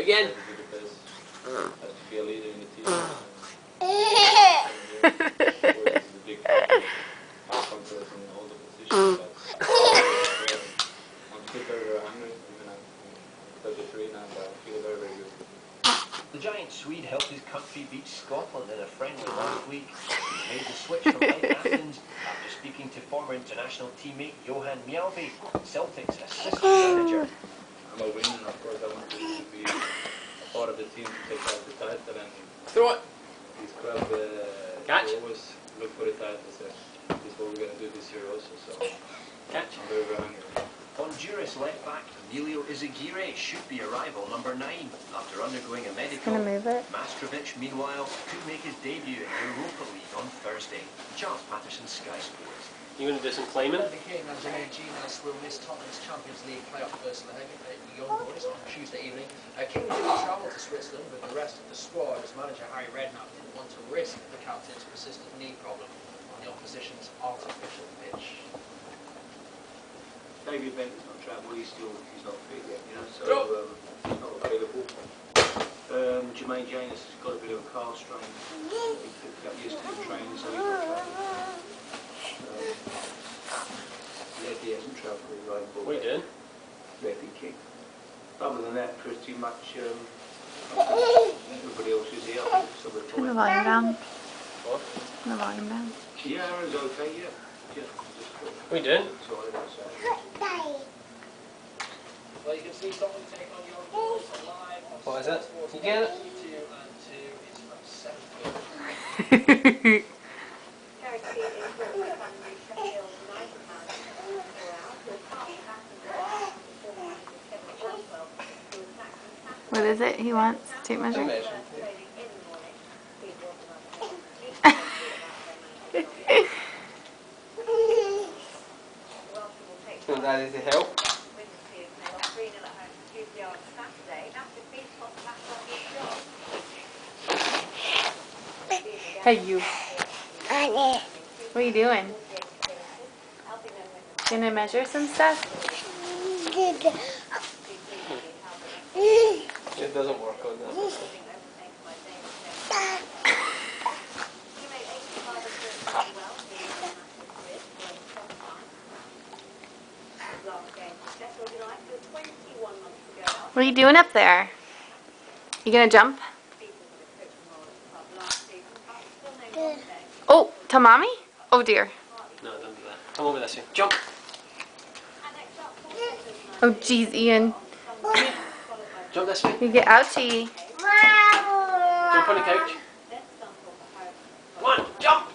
again. Has to be a leader in the team. In all the positions, but I'm still very, very hungry. Even I'm 33 now, but I feel very, very good. The giant Swede helped his country beat Scotland in a friendly last week. He made the switch from Mike Athens after speaking to former international teammate Johan Mjällby, Celtic's assistant manager. I'm a winner, and of course I want to be a part of the team to take out the title, and Throw it. this club Catch. always look for the titles. This is what we're going to do this year also, so Catch. I'm very, very hungry. Honduras left-back Emilio Izaguirre should be arrival number 9 after undergoing a medical. Gonna move it. Mastrovic, meanwhile, could make his debut in Europa League on Thursday. Charles Patterson, Sky Sports. You going to do some claiming? The King and Genius will miss Tottenham's Champions League playoff first leg at the Young Boys on Tuesday evening. King didn't travel to Switzerland with the rest of the squad as manager Harry Redknapp didn't want to risk the captain's persistent knee problem on the opposition's artificial pitch. David Benton's not travelling, he's not fit yet, you know, so he's not available. Jermaine Janus has got a bit of a calf strain. He got used to the training, so he's not travelling. Ledley hasn't travelled with Ryan Ball. What are you doing? Ledley kick. Other than that, pretty much everybody else is here. So we're Turn the fine. volume down. What? Turn the volume down. Yeah, Aaron's okay, yeah. What are you doing? Well, you can see Tottenham take on Young Boys live on What is it? Sports You get it? 2 and 2 is from 7. What is it he wants? Tape measure? Measure. So that is a help. Hey, you. What are you doing? Gonna measure some stuff? It doesn't work on that. What are you doing up there? You gonna jump? Oh, to mommy? Oh dear. No, don't do that. Come over this way. Jump. Oh jeez, Ian. Jump this way. You get ouchie. Jump on the couch. Come on, jump.